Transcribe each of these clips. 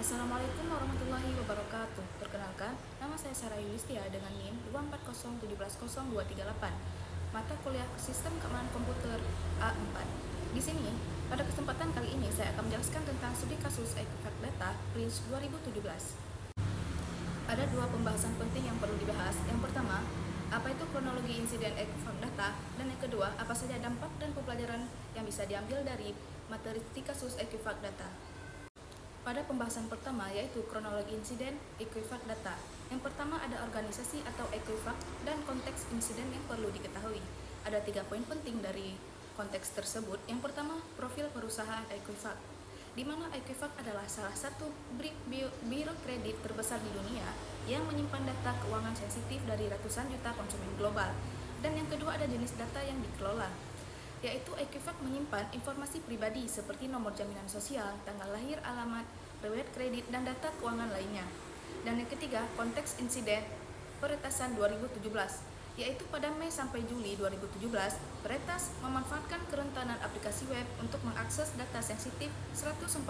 Assalamualaikum warahmatullahi wabarakatuh. Perkenalkan, nama saya Sarah Yulistia dengan NIM 240170238. Mata kuliah Sistem Keamanan Komputer A4. Di sini, pada kesempatan kali ini saya akan menjelaskan tentang studi kasus Equifax Data Prince 2017. Ada dua pembahasan penting yang perlu dibahas. Yang pertama, apa itu kronologi insiden Equifax Data, dan yang kedua, apa saja dampak dan pembelajaran yang bisa diambil dari materi studi kasus Equifax Data. Pada pembahasan pertama, yaitu kronologi insiden Equifax Data. Yang pertama ada organisasi atau Equifax dan konteks insiden yang perlu diketahui. Ada 3 poin penting dari konteks tersebut. Yang pertama, profil perusahaan Equifax, di mana Equifax adalah salah satu biro kredit terbesar di dunia yang menyimpan data keuangan sensitif dari ratusan juta konsumen global. Dan yang kedua ada jenis data yang dikelola, yaitu Equifax menyimpan informasi pribadi seperti nomor jaminan sosial, tanggal lahir, alamat, riwayat kredit, dan data keuangan lainnya. Dan yang ketiga, konteks insiden peretasan 2017, yaitu pada Mei sampai Juli 2017, Peretas memanfaatkan kerentanan aplikasi web untuk mengakses data sensitif 147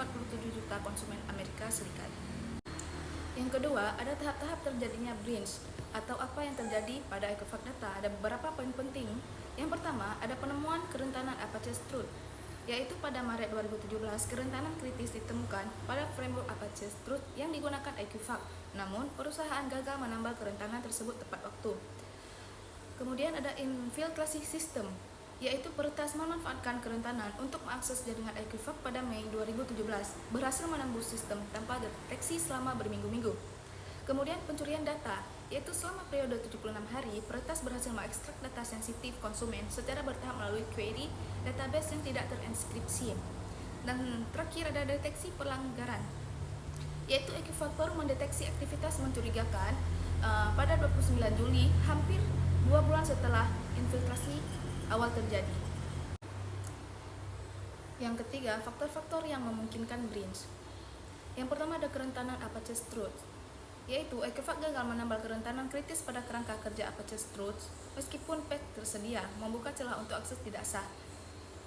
juta konsumen Amerika Serikat. Yang kedua, ada tahap-tahap terjadinya breach atau apa yang terjadi pada Equifax Data. Ada beberapa poin penting. Yang pertama, ada penemuan kerentanan Apache Struts, yaitu pada Maret 2017, kerentanan kritis ditemukan pada framework Apache Struts yang digunakan Equifax. Namun, perusahaan gagal menambal kerentanan tersebut tepat waktu. Kemudian ada infiltrasi sistem, yaitu Peretas memanfaatkan kerentanan untuk mengakses jaringan Equifax pada Mei 2017, berhasil menembus sistem tanpa deteksi selama berminggu-minggu. Kemudian pencurian data, yaitu selama periode 76 hari, Peretas berhasil mengekstrak data sensitif konsumen secara bertahap melalui query database yang tidak terenkripsi. Dan terakhir ada deteksi pelanggaran, yaitu Equifax baru mendeteksi aktivitas mencurigakan pada 29 Juli, hampir 2 bulan setelah infiltrasi awal terjadi. Yang ketiga, faktor-faktor yang memungkinkan breach. Yang pertama ada kerentanan Apache Struts, yaitu Equifax gagal menambal kerentanan kritis pada kerangka kerja Apache Struts meskipun patch tersedia, membuka celah untuk akses tidak sah.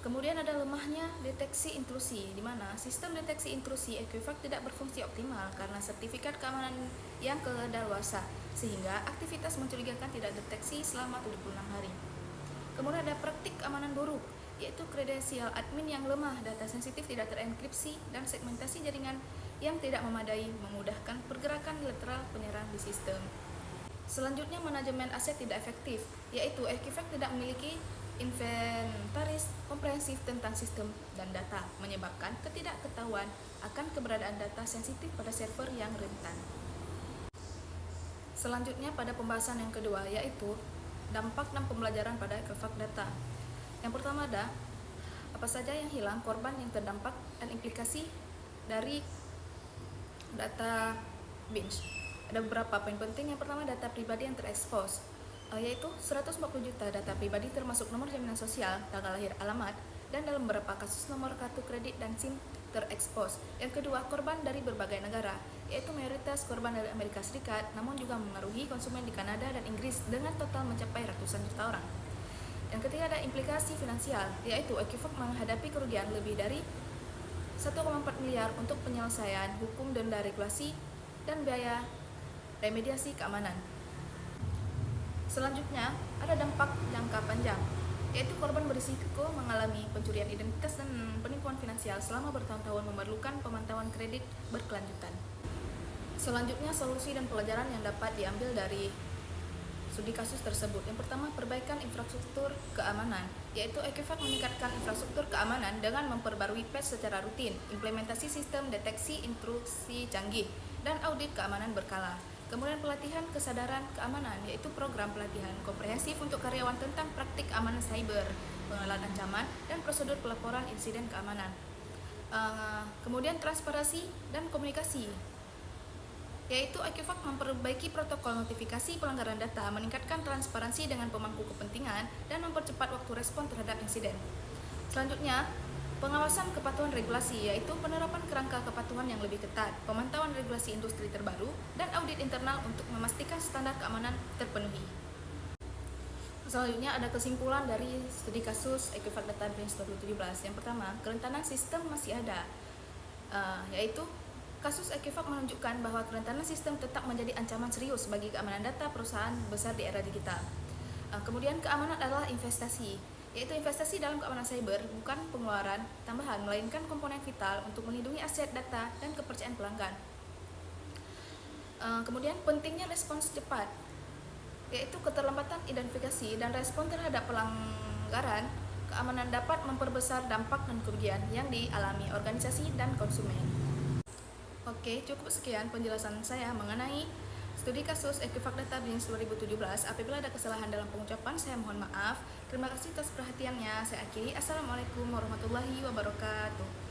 Kemudian ada lemahnya deteksi intrusi, di mana sistem deteksi intrusi Equifax tidak berfungsi optimal karena sertifikat keamanan yang kadaluarsa, sehingga aktivitas mencurigakan tidak deteksi selama 76 hari. Kemudian ada praktik keamanan buruk, yaitu kredensial admin yang lemah, data sensitif tidak terenkripsi, dan segmentasi jaringan yang tidak memadai memudahkan pergerakan lateral penyerang di sistem. Selanjutnya, manajemen aset tidak efektif, yaitu Equifax tidak memiliki inventaris komprehensif tentang sistem dan data, menyebabkan ketidaktahuan akan keberadaan data sensitif pada server yang rentan. Selanjutnya pada pembahasan yang kedua, yaitu dampak dan pembelajaran pada Equifax Data. Yang pertama ada apa saja yang hilang, korban yang terdampak, dan implikasi dari data breach. Ada beberapa poin penting. Yang pertama, data pribadi yang terekspos, yaitu 140 juta data pribadi termasuk nomor jaminan sosial, tanggal lahir, alamat, dan dalam beberapa kasus nomor kartu kredit dan SIM terekspos. Yang kedua, korban dari berbagai negara, yaitu mayoritas korban dari Amerika Serikat, namun juga memengaruhi konsumen di Kanada dan Inggris dengan total mencapai ratusan juta orang. Yang ketiga ada implikasi finansial, yaitu Equifax menghadapi kerugian lebih dari 1,4 miliar untuk penyelesaian hukum, denda, regulasi, dan biaya remediasi keamanan. Selanjutnya, ada dampak jangka panjang, yaitu korban berisiko mengalami pencurian identitas dan penipuan finansial selama bertahun-tahun, memerlukan pemantauan kredit berkelanjutan. Selanjutnya, solusi dan pelajaran yang dapat diambil dari studi kasus tersebut. Yang pertama, perbaikan infrastruktur keamanan, yaitu Equifax meningkatkan infrastruktur keamanan dengan memperbarui patch secara rutin, implementasi sistem deteksi intrusi canggih, dan audit keamanan berkala. Kemudian pelatihan kesadaran keamanan, yaitu program pelatihan komprehensif untuk karyawan tentang praktik keamanan cyber, pengenalan ancaman, dan prosedur pelaporan insiden keamanan. Kemudian transparansi dan komunikasi, yaitu Equifax memperbaiki protokol notifikasi pelanggaran data, meningkatkan transparansi dengan pemangku kepentingan, dan mempercepat waktu respon terhadap insiden. Selanjutnya, pengawasan kepatuhan regulasi, yaitu penerapan kerangka kepatuhan yang lebih ketat, pemantauan regulasi industri terbaru, dan audit internal untuk memastikan standar keamanan terpenuhi. Selanjutnya ada kesimpulan dari studi kasus Equifax Data Prince 2017. Yang pertama, kerentanan sistem masih ada, yaitu Kasus Equifax menunjukkan bahwa kerentanan sistem tetap menjadi ancaman serius bagi keamanan data perusahaan besar di era digital. Kemudian keamanan adalah investasi, yaitu investasi dalam keamanan cyber bukan pengeluaran tambahan, melainkan komponen vital untuk melindungi aset data dan kepercayaan pelanggan. Kemudian pentingnya respons cepat, yaitu keterlambatan identifikasi dan respon terhadap pelanggaran keamanan dapat memperbesar dampak dan kerugian yang dialami organisasi dan konsumen. Oke, cukup sekian penjelasan saya mengenai studi kasus Equifax Data Breach 2017. Apabila ada kesalahan dalam pengucapan, saya mohon maaf. Terima kasih atas perhatiannya. Saya akhiri. Assalamualaikum warahmatullahi wabarakatuh.